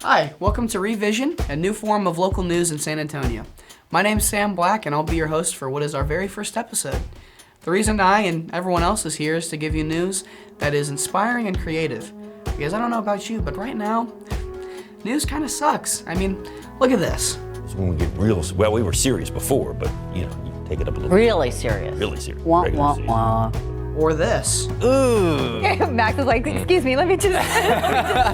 Hi, welcome to Revision, a new form of local news in San Antonio. My name's Sam Black, and I'll be your host for what is our very first episode. The reason I and everyone else is here is to give you news that is inspiring and creative. Because I don't know about you, but right now, news kind of sucks. I mean, look at this. So when we get real, well, we were serious before, but you take it up a little really bit. Serious. Really serious. Wah, wah, wah. Or this. Ooh. Max is like, excuse me, let me just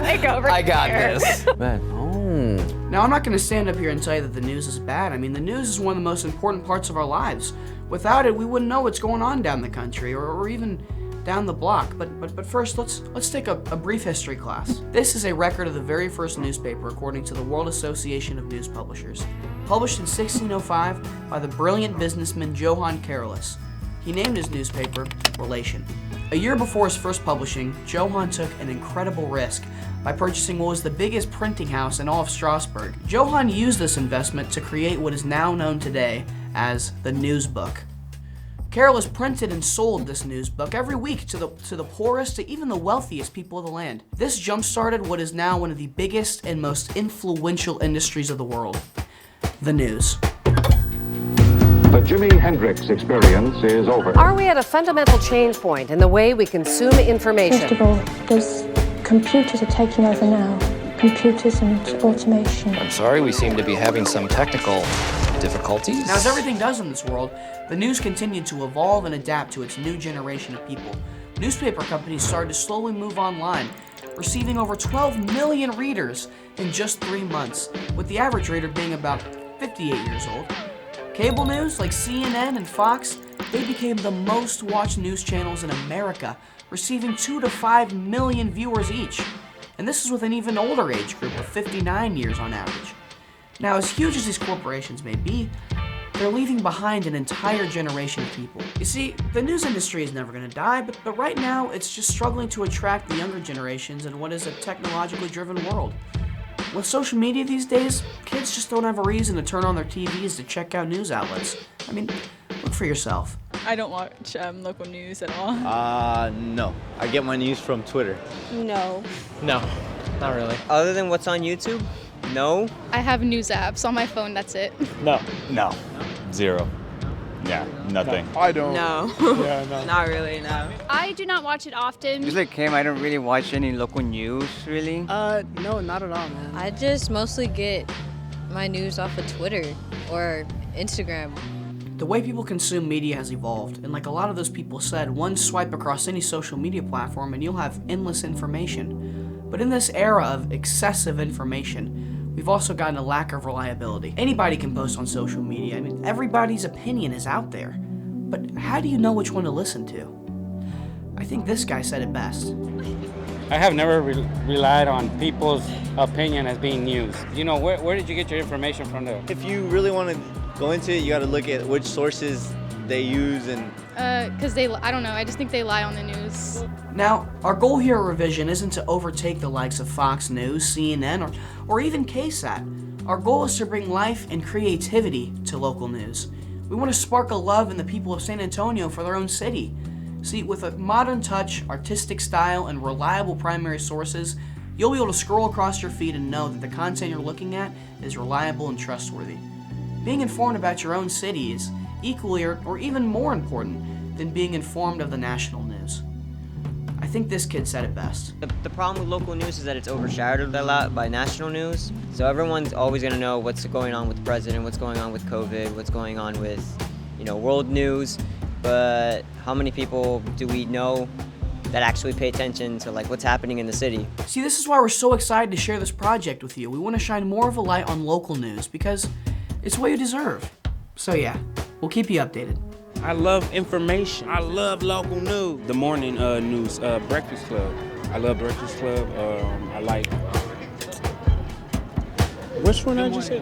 take over. I got this. Man. Now, I'm not going to stand up here and tell you that the news is bad. I mean, the news is one of the most important parts of our lives. Without it, we wouldn't know what's going on down the country or even down the block. But first, let's take a brief history class. This is a record of the very first newspaper according to the World Association of News Publishers. Published in 1605 by the brilliant businessman Johann Carolus. He named his newspaper Relation. A year before his first publishing, Johann took an incredible risk by purchasing what was the biggest printing house in all of Strasbourg. Johann used this investment to create what is now known today as the Newsbook. Carolus printed and sold this newsbook every week to the poorest to even the wealthiest people of the land. This jump-started what is now one of the biggest and most influential industries of the world, the news. The Jimi Hendrix experience is over. Are we at a fundamental change point in the way we consume information? First of all, computers are taking over now. Computers and automation. I'm sorry, we seem to be having some technical difficulties. Now, as everything does in this world, the news continued to evolve and adapt to its new generation of people. Newspaper companies started to slowly move online, receiving over 12 million readers in just 3 months, with the average reader being about 58 years old. Cable news like CNN and Fox, they became the most watched news channels in America, receiving 2 to 5 million viewers each. And this is with an even older age group of 59 years on average. Now, as huge as these corporations may be, they're leaving behind an entire generation of people. You see, the news industry is never going to die, but right now it's just struggling to attract the younger generations in what is a technologically driven world. With social media these days, kids just don't have a reason to turn on their TVs to check out news outlets. I mean, look for yourself. I don't watch local news at all. No. I get my news from Twitter. No. No, not really. Other than what's on YouTube? No. I have news apps on my phone, that's it. No. Zero. Yeah, nothing. I don't. No. Yeah, no. Not really, no. I do not watch it often. Just like Cam, I don't really watch any local news, really. No, not at all, man. I just mostly get my news off of Twitter or Instagram. The way people consume media has evolved, and like a lot of those people said, one swipe across any social media platform and you'll have endless information. But in this era of excessive information, we've also gotten a lack of reliability. Anybody can post on social media. I mean, everybody's opinion is out there. But how do you know which one to listen to? I think this guy said it best. I have never relied on people's opinion as being news. You know, where did you get your information from there? If you really want to go into it, you got to look at which sources they use and... Because I don't know, I just think they lie on the news. Now, our goal here at Revision isn't to overtake the likes of Fox News, CNN, or even KSAT. Our goal is to bring life and creativity to local news. We want to spark a love in the people of San Antonio for their own city. See, with a modern touch, artistic style, and reliable primary sources, you'll be able to scroll across your feed and know that the content you're looking at is reliable and trustworthy. Being informed about your own city is equally or even more important than being informed of the national news. I think this kid said it best. The problem with local news is that it's overshadowed a lot by national news. So everyone's always going to know what's going on with the president, what's going on with COVID, what's going on with, world news. But how many people do we know that actually pay attention to what's happening in the city? See, this is why we're so excited to share this project with you. We want to shine more of a light on local news because it's what you deserve. So yeah, we'll keep you updated. I love information. I love local news. The morning news, Breakfast Club. I love Breakfast Club. I like... Which one did you say?